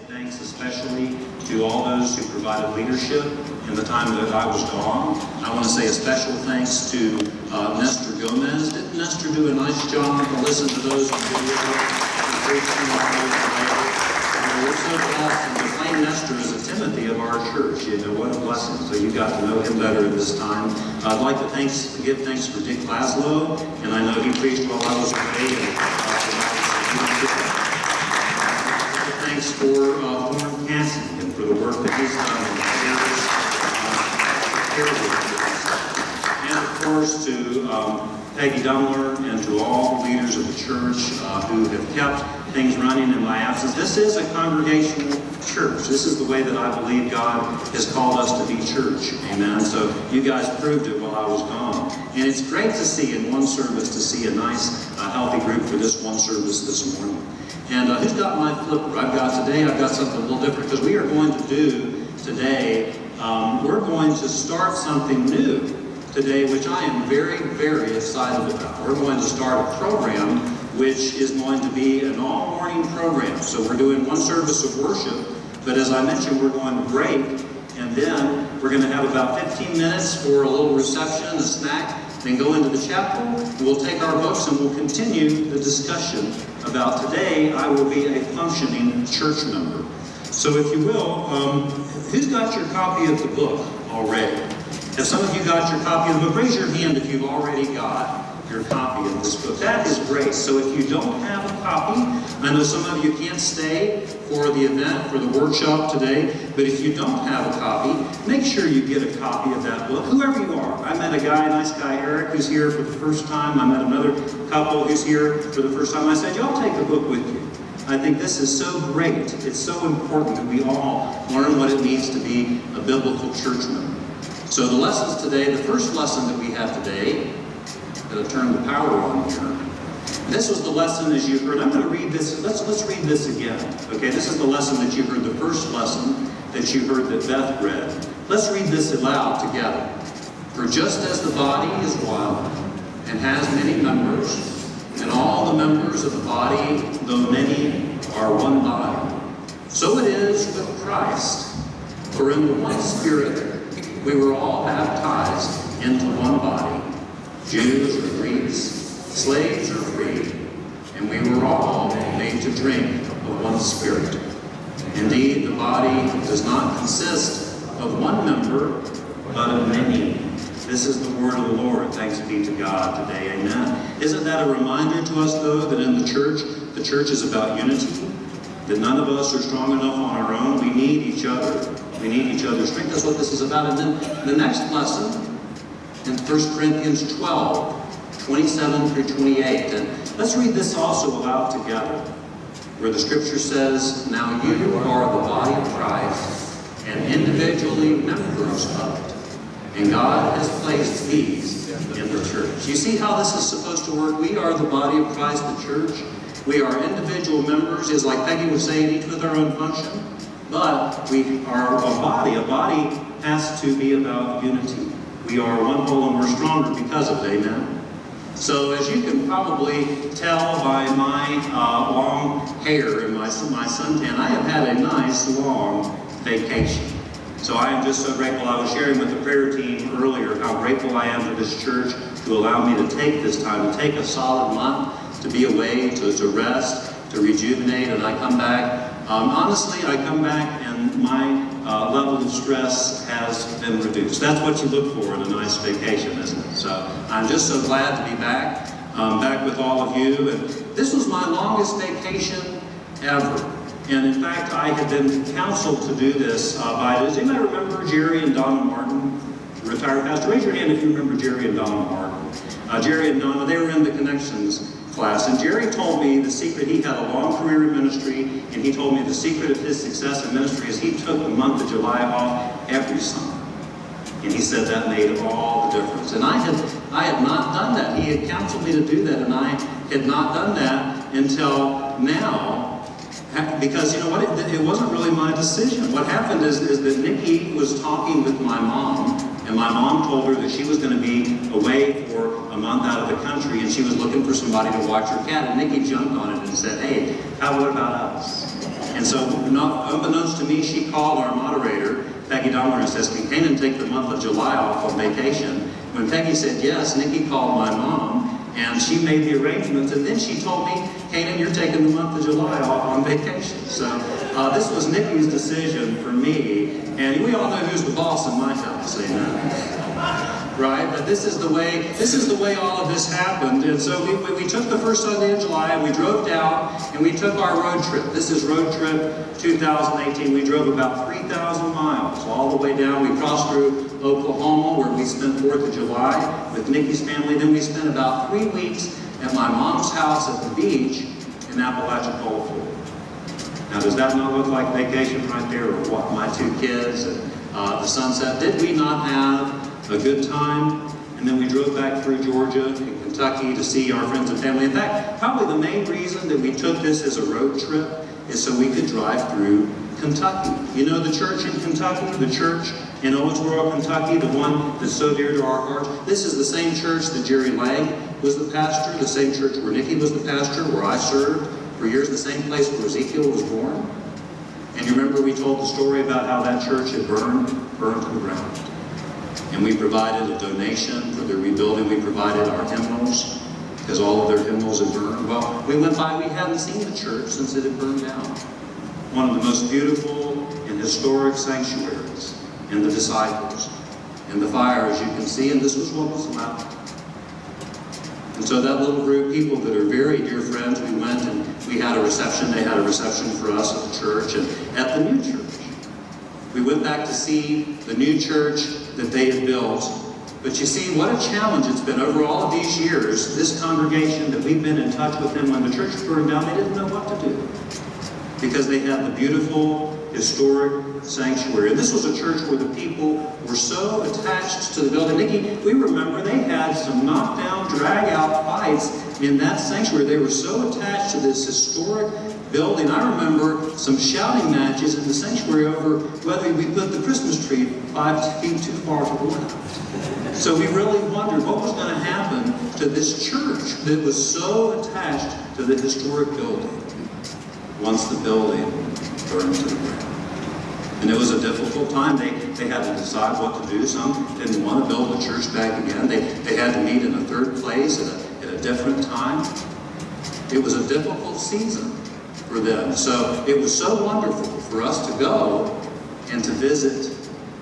thanks especially to all those who provided leadership in the time that I was gone. I want to say a special thanks to Nestor Gomez. Didn't Nestor do a nice job to listen to those on video? We're so blessed, and to claim Nestor as a Timothy of our church. You know, what a blessing. So you got to know him better at this time. I'd like to give thanks for Dick Laszlo, and I know he preached while I was away. Thanks for Thorne Cassidy and for the work that he's done in the and of course to Peggy Dumler and to all the leaders of the church who have kept things running in my absence. This is a congregational church. This is the way that I believe God has called us to be church. Amen. So you guys proved it while I was gone. And it's great to see in one service, to see a nice, healthy group for this one service this morning. And who's got my flipper? I've got something a little different, because we are going to do today, we're going to start something new today, which I am very, very excited about. We're going to start a program which is going to be an all-morning program. So we're doing one service of worship, but as I mentioned, we're going to break, and then we're going to have about 15 minutes for a little reception, a snack, then go into the chapel, and we'll take our books and we'll continue the discussion about today. I will be a functioning church member. So if you will, who's got your copy of the book already? Have some of you got your copy of the book? Raise your hand if you've already got your copy of this book. That is great. So if you don't have a copy, I know some of you can't stay for the event, for the workshop today, but if you don't have a copy, make sure you get a copy of that book, whoever you are. I met a guy, nice guy, Eric, who's here for the first time. I met another couple who's here for the first time. I said, y'all take the book with you. I think this is so great. It's so important that we all learn what it means to be a biblical church member. So the lessons today, the first lesson that we have today, to turn the power on here. This was the lesson, as you heard. I'm going to read this. Let's read this again. Okay, this is the lesson that you heard, the first lesson that you heard that Beth read. Let's read this aloud together. For just as the body is one and has many members, and all the members of the body, though many, are one body, so it is with Christ. For in the one Spirit we were all baptized into one body, Jews or Greeks, slaves or free, and we were all made to drink of one Spirit. Indeed, the body does not consist of one member, but of many. This is the word of the Lord. Thanks be to God today. Amen. Isn't that a reminder to us, though, that in the church is about unity? That none of us are strong enough on our own. We need each other. We need each other's strength. That's what this is about. And then the next lesson, in 1 Corinthians 12, 27 through 28. And let's read this also aloud together, where the scripture says, now you are the body of Christ, and individually members of it. And God has placed these in the church. You see how this is supposed to work? We are the body of Christ, the church. We are individual members, is like Peggy was saying, each with our own function. But we are a body. A body has to be about unity. We are one whole and we're stronger because of it. Amen. So as you can probably tell by my long hair and my suntan, I have had a nice long vacation. So I am just so grateful. I was sharing with the prayer team earlier how grateful I am for this church to allow me to take this time, to take a solid month, to be away, to rest, to rejuvenate, and I come back. Honestly, I come back and my level of stress has been reduced. That's what you look for in a nice vacation, isn't it? So I'm just so glad to be back, back with all of you. And this was my longest vacation ever. And in fact, I had been counseled to do this by, does anybody remember Jerry and Donna Martin, retired pastor? Raise your hand if you remember Jerry and Donna Martin. Jerry and Donna, they were in the Connections class, and Jerry told me the secret. He had a long career in ministry, and he told me the secret of his success in ministry is he took the month of July off every summer. And he said that made all the difference. And I had not done that. He had counseled me to do that, and I had not done that until now. Because, you know what, it wasn't really my decision. What happened is that Nikki was talking with my mom, and my mom told her that she was going to be away for a month out of the country, and she was looking for somebody to watch her cat, and Nikki jumped on it and said, hey, what about us? And so, unbeknownst to me, she called our moderator, Peggy Dumler, and says, "Can Canaan take the month of July off on vacation?" When Peggy said yes, Nikki called my mom, and she made the arrangements, and then she told me, "Canaan, you're taking the month of July off on vacation." So this was Nikki's decision for me, and we all know who's the boss in my house, amen. Right? But this is the way all of this happened. And so we took the first Sunday in July, and we drove down, and we took our road trip. This is road trip 2018. We drove about 3,000 miles all the way down. We crossed through Oklahoma, where we spent 4th of July with Nikki's family. Then we spent about 3 weeks at my mom's house at the beach in Apalachicola, Florida. Now, does that not look like vacation right there, or what? My 2 kids and the sunset. Did we not have a good time? And then we drove back through Georgia and Kentucky to see our friends and family. In fact, probably the main reason that we took this as a road trip is so we could drive through Kentucky. You know the church in Kentucky, the church in Owensboro, Kentucky, the one that's so dear to our hearts? This is the same church that Jerry Lang was the pastor, the same church where Nikki was the pastor, where I served for years, the same place where Ezekiel was born. And you remember we told the story about how that church had burned to the ground. And we provided a donation for their rebuilding. We provided our hymnals, because all of their hymnals had burned. Well, we went by, we hadn't seen the church since it had burned down. One of the most beautiful and historic sanctuaries, and the disciples, and the fire, as you can see, and this was what was left. And so that little group of people that are very dear friends, we went and we had a reception. They had a reception for us at the church and at the new church. We went back to see the new church that they had built. But you see, what a challenge it's been over all of these years. This congregation that we've been in touch with them when the church burned down, they didn't know what to do, because they had the beautiful, historic sanctuary. And this was a church where the people were so attached to the building. Nikki, we remember they had some knockdown, drag-out fights in that sanctuary. They were so attached to this historic building. I remember some shouting matches in the sanctuary over whether we put the Christmas tree 5 feet too far to the left. So we really wondered what was going to happen to this church that was so attached to the historic building once the building burned to the ground. And it was a difficult time. They had to decide what to do. Some didn't want to build the church back again. They had to meet in a third place at a different time. It was a difficult season for them. So it was so wonderful for us to go and to visit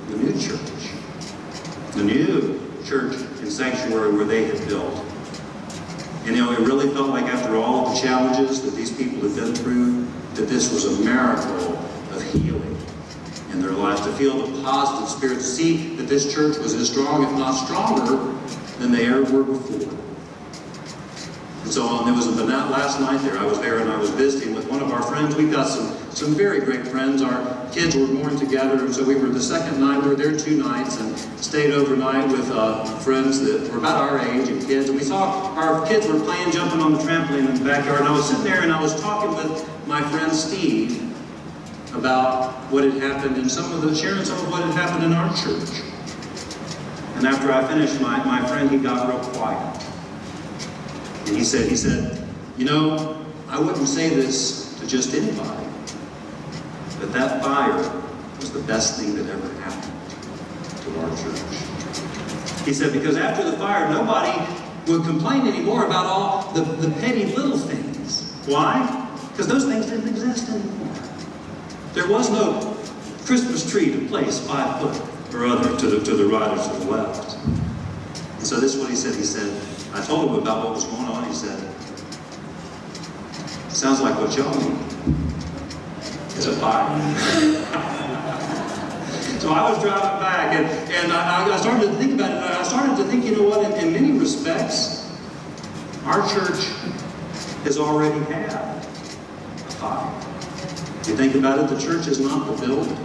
the new church. The new church and sanctuary where they had built. And it really felt like after all of the challenges that these people had been through, that this was a miracle of healing in their lives, to feel the positive spirit, to see that this church was as strong, if not stronger, than they ever were before. And so it was last night there, I was there and I was visiting with one of our friends. We've got some very great friends. Our kids were born together, and so we were the second night. We were there 2 nights and stayed overnight with friends that were about our age and kids. And we saw our kids were playing, jumping on the trampoline in the backyard. And I was sitting there and I was talking with my friend Steve about what had happened and sharing some of what had happened in our church. And after I finished, my friend, he got real quiet. And he said, you know, I wouldn't say this to just anybody, but that fire was the best thing that ever happened to our church. He said, because after the fire, nobody would complain anymore about all the petty little things. Why? Because those things didn't exist anymore. There was no Christmas tree to place 5 foot or other to the right or to the left. And so this is what he said. He said, I told him about what was going on. He said, sounds like what y'all need is a fire. So I was driving back, and I started to think about it. And I started to think, you know what, in many respects, our church has already had a fire. If you think about it, the church is not the building.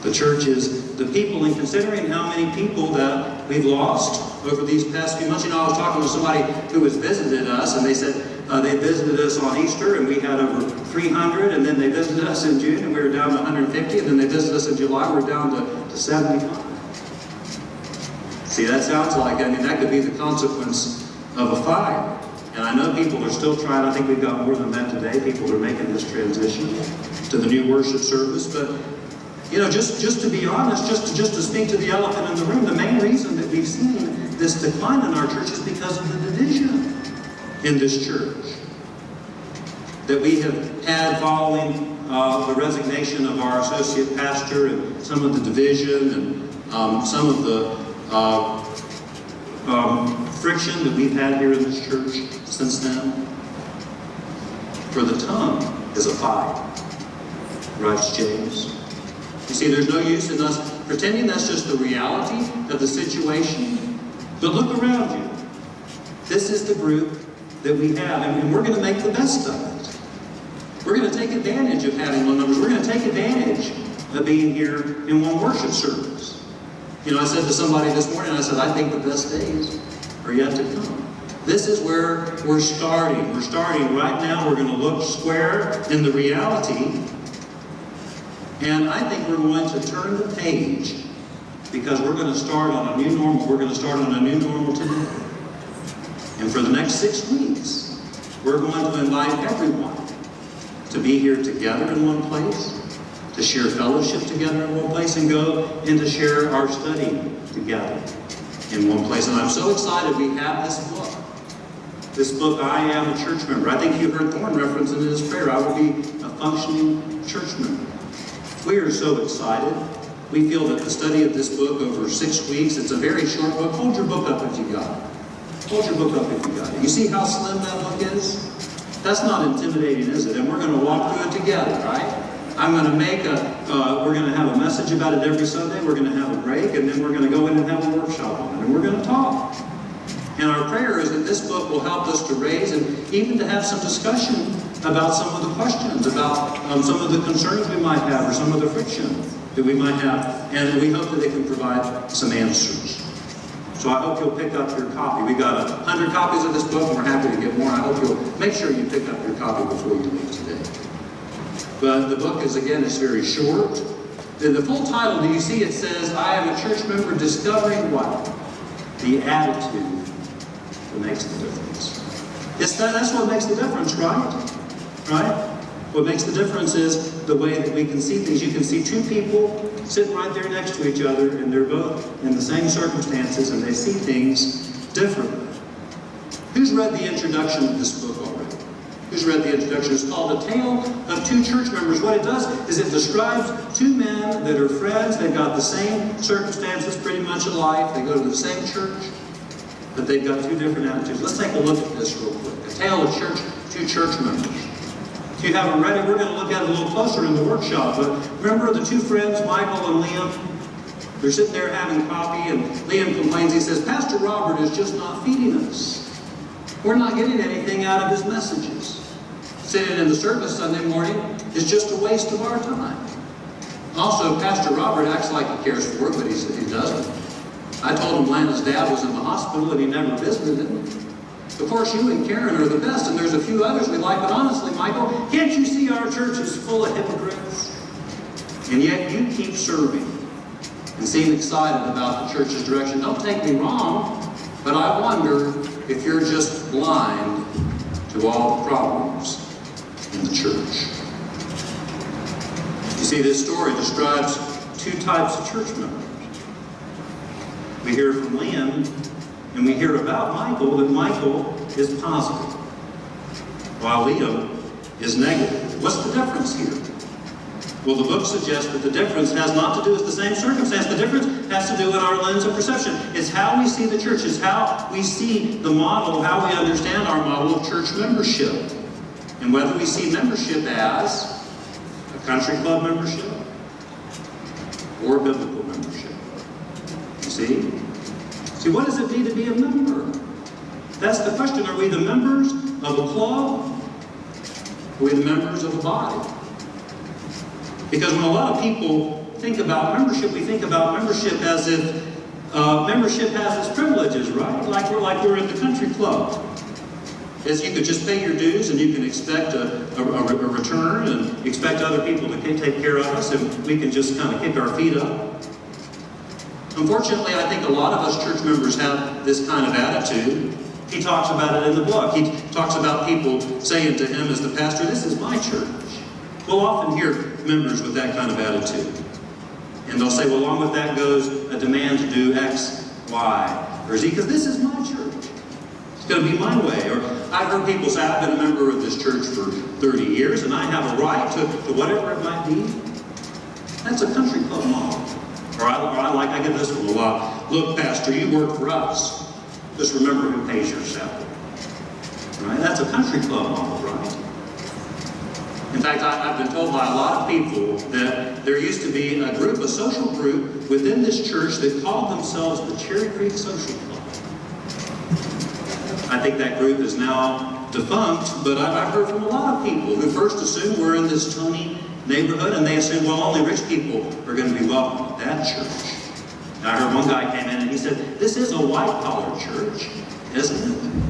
The church is the people, and considering how many people that we've lost over these past few months. You know, I was talking to somebody who has visited us, and they said they visited us on Easter, and we had over 300, and then they visited us in June, and we were down to 150, and then they visited us in July, we were down to 75. See, that sounds like, that could be the consequence of a fire. And I know people are still trying. I think we've got more than that today. People are making this transition to the new worship service. But, you know, just to be honest, just to speak to the elephant in the room, the main reason that we've seen this decline in our church is because of the division in this church that we have had following the resignation of our associate pastor, and some of the division and some of the friction that we've had here in this church since then. For the tongue is a fire, writes James. You see, there's no use in us pretending that's just the reality of the situation. But look around you. This is the group that we have, and we're going to make the best of it. We're going to take advantage of having one numbers. We're going to take advantage of being here in one worship service. You know, I said to somebody this morning, I said, I think the best days are yet to come. This is where we're starting. We're starting right now. We're going to look square in the reality. And I think we're going to turn the page because we're going to start on a new normal. We're going to start on a new normal today. And for the next 6 weeks, we're going to invite everyone to be here together in one place, to share fellowship together in one place, and go and to share our study together in one place. And I'm so excited we have this book. This book, I Am a Church Member. I think you heard Thorne reference in his prayer. I will be a functioning church member. We are so excited. We feel that the study of this book over 6 weeks, it's a very short book. Hold your book up if you got it. Hold your book up if you got it. You see how slim that book is? That's not intimidating, is it? And we're going to walk through it together, right? I'm going to make we're going to have a message about it every Sunday. We're going to have a break, and then we're going to go in and have a workshop on it, and we're going to talk. And our prayer is that this book will help us to raise and even to have some discussion about some of the questions, about some of the concerns we might have, or some of the friction that we might have. And we hope that it can provide some answers. So I hope you'll pick up your copy. We got 100 copies of this book, and we're happy to get more. I hope you'll make sure you pick up your copy before you leave today. But the book is, again, it's very short. The full title, do you see it says, I Am a Church Member Discovering what? The Attitude that Makes the Difference. That's what makes the difference, right? Right? What makes the difference is the way that we can see things. You can see two people sitting right there next to each other, and they're both in the same circumstances, and they see things differently. Who's read the introduction of this book already? Who's read the introduction? It's called A Tale of Two Church Members. What it does is it describes two men that are friends. They've got the same circumstances pretty much in life. They go to the same church, but they've got two different attitudes. Let's take a look at this real quick. A Tale of Two Church Members. If you haven't read it, we're going to look at it a little closer in the workshop. But remember the two friends, Michael and Liam? They're sitting there having coffee, and Liam complains. He says, Pastor Robert is just not feeding us. We're not getting anything out of his messages. Sitting in the service Sunday morning is just a waste of our time. Also, Pastor Robert acts like he cares for it, but he doesn't. I told him Lana's dad was in the hospital and he never visited him. Of course, you and Karen are the best, and there's a few others we like, but honestly, Michael, can't you see our church is full of hypocrites? And yet you keep serving and seem excited about the church's direction. Don't take me wrong, but I wonder if you're just blind to all the problems in the church. You see, this story describes two types of church members. We hear from Liam, and we hear about Michael, that Michael is positive, while Liam is negative. What's the difference here? Well, the book suggests that the difference has not to do with the same circumstance. The difference has to do with our lens of perception. It's how we see the church. It's how we see the model, how we understand our model of church membership. And whether we see membership as a country club membership or biblical membership. You see? See, what does it mean to be a member? That's the question. Are we the members of a club? Are we the members of a body? Because when a lot of people think about membership, we think about membership as if membership has its privileges, right? Like we're in the country club. As you could just pay your dues and you can expect a return and expect other people to take care of us, and we can just kind of kick our feet up. Unfortunately, I think a lot of us church members have this kind of attitude. He talks about it in the book. He talks about people saying to him as the pastor, "This is my church." We'll often hear members with that kind of attitude. And they'll say, well, along with that goes a demand to do X, Y, or Z, because this is my church. It's going to be my way. Or I've heard people say, I've been a member of this church for 30 years, and I have a right to whatever it might be. That's a country club model. Or I get this one a lot. Look, Pastor, you work for us. Just remember who pays your salary. Right? That's a country club model, right? In fact, I've been told by a lot of people that there used to be a group, a social group within this church that called themselves the Cherry Creek Social Club. I think that group is now defunct, but I've heard from a lot of people who first assumed we're in this Tony neighborhood, and they assumed, well, only rich people are going to be welcome at that church. And I heard one guy came in and he said, this is a white-collar church, isn't it?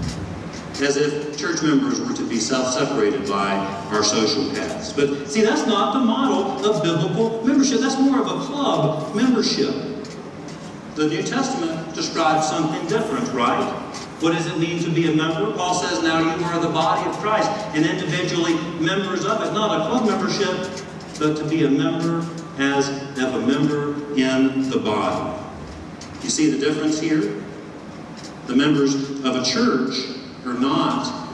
As if church members were to be self-separated by our social paths. But see, that's not the model of biblical membership. That's more of a club membership. The New Testament describes something different, right? What does it mean to be a member? Paul says, now you are the body of Christ and individually members of it. Not a club membership, but to be a member as of a member in the body. You see the difference here? The members of a church are not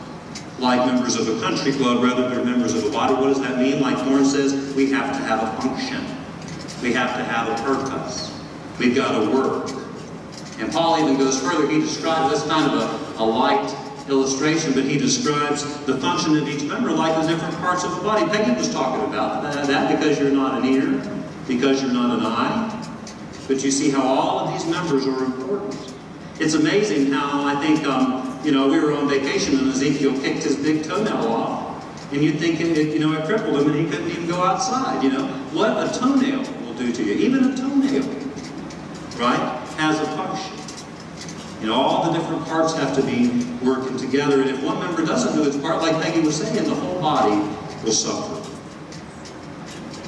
like members of a country club, rather they're members of a body. What does that mean? Like Warren says, we have to have a function. We have to have a purpose. We've got to work. And Paul even goes further. He describes this kind of a light illustration, but he describes the function of each member like the different parts of the body. Peggy was talking about that because you're not an ear, because you're not an eye. But you see how all of these members are important. It's amazing how I think, we were on vacation and Ezekiel kicked his big toenail off. And you'd think it crippled him and he couldn't even go outside, What a toenail will do to you. Even a toenail, right, has a function. All the different parts have to be working together. And if one member doesn't do its part, like Peggy was saying, the whole body will suffer.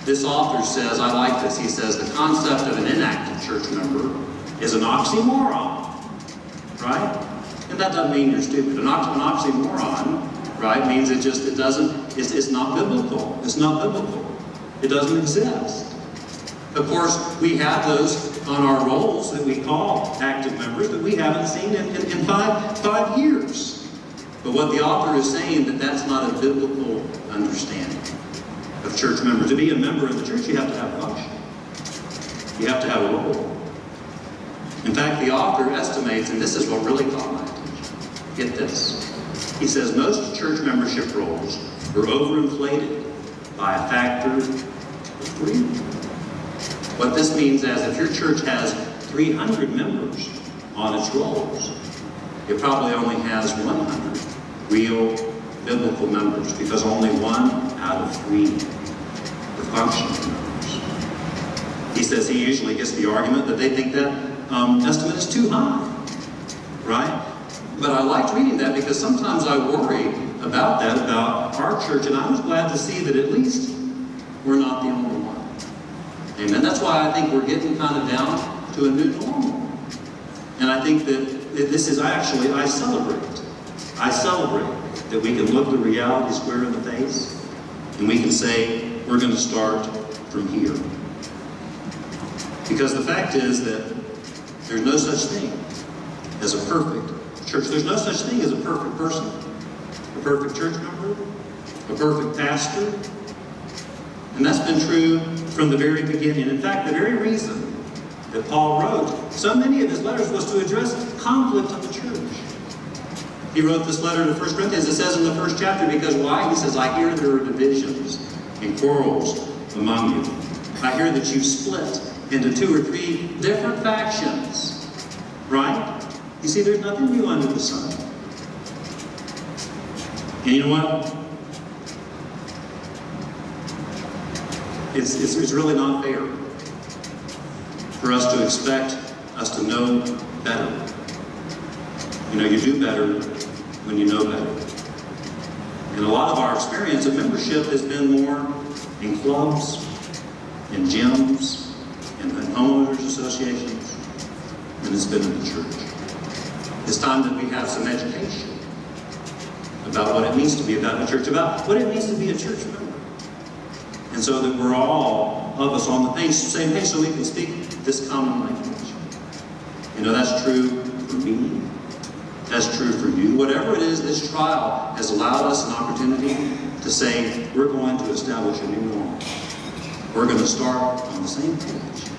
This author says, I like this, he says, the concept of an inactive church member is an oxymoron. Right? And that doesn't mean you're stupid. An oxymoron, right, means it's not biblical. It's not biblical. It doesn't exist. Of course, we have those on our rolls that we call active members that we haven't seen in five years. But what the author is saying, that's not a biblical understanding of church members. To be a member of the church, you have to have a function. You have to have a role. In fact, the author estimates, and this is what really caught my attention. Get this. He says most church membership roles are overinflated by a factor of 3. What this means is if your church has 300 members on its rolls, it probably only has 100 real biblical members, because only 1 out of 3 are functioning members. He says he usually gets the argument that they think that estimate is too high, right? But I liked reading that because sometimes I worry about that, about our church, and I was glad to see that at least we're not the only one. Amen. That's why I think we're getting kind of down to a new normal. And I think that this is I celebrate. I celebrate that we can look the reality square in the face and we can say, we're going to start from here. Because the fact is that there's no such thing as a perfect church. There's no such thing as a perfect person, a perfect church member, a perfect pastor. And that's been true from the very beginning. In fact, the very reason that Paul wrote so many of his letters was to address conflict in the church. He wrote this letter to 1 Corinthians. It says in the first chapter, because why? He says, I hear there are divisions and quarrels among you. I hear that you've split into 2 or 3 different factions. Right? You see, there's nothing new under the sun. And you know what? It's really not fair for us to expect us to know better. You do better when you know better. And a lot of our experience of membership has been more in clubs, in gyms, in homeowners associations, than it's been in the church. It's time that we have some education about what it means to be about the church, about what it means to be a church member. And so that we're all of us on the same page so we can speak this common language. You know, that's true for me. That's true for you. Whatever it is, this trial has allowed us an opportunity to say, we're going to establish a new normal. We're going to start on the same page.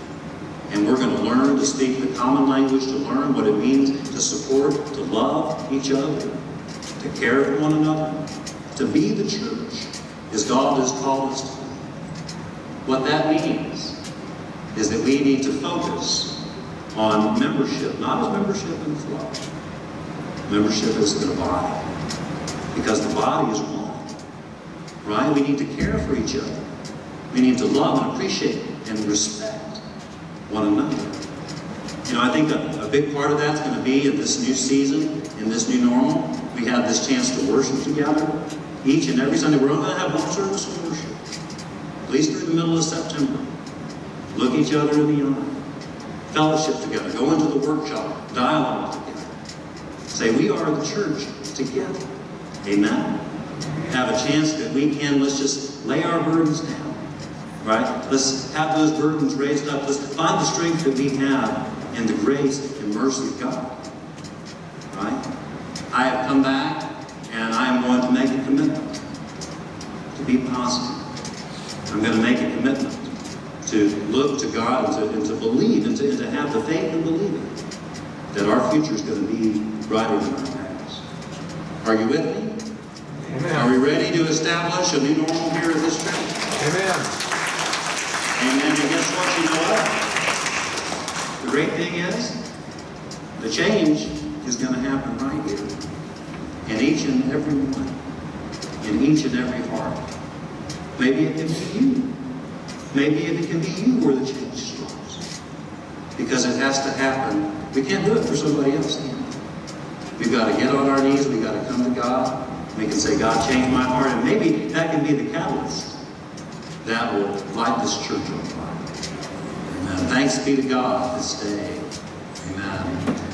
And we're going to learn to speak the common language, to learn what it means to support, to love each other, to care for one another, to be the church as God has called us to be. What that means is that we need to focus on membership, not as membership in the flesh. Membership is in the body. Because the body is one. Right? We need to care for each other. We need to love and appreciate and respect one another. You know, I think a big part of that's going to be in this new season, in this new normal. We have this chance to worship together each and every Sunday. We're only going to have one service of worship, at least through the middle of September. Look each other in the eye. Fellowship together. Go into the workshop. Dialogue together. Say, we are the church together. Amen? Have a chance that we can, let's just lay our burdens down. Right? Let's have those burdens raised up. Let's find the strength that we have in the grace and mercy of God. Right? I have come back and I am going to make a commitment to be positive. I'm going to make a commitment to look to God and to believe and to have the faith and believing that our future is going to be brighter than our past. Are you with me? Amen. Are we ready to establish a new normal here at this church? Amen. Amen. And guess what? You know what? The great thing is, the change is going to happen right here. In each and every one. In each and every heart. Maybe it can be you. Maybe it can be you where the change starts. Because it has to happen. We can't do it for somebody else. We've got to get on our knees. We've got to come to God. We can say, God, change my heart. And maybe that can be the catalyst that will light this church on fire. Amen. Thanks be to God this day. Amen.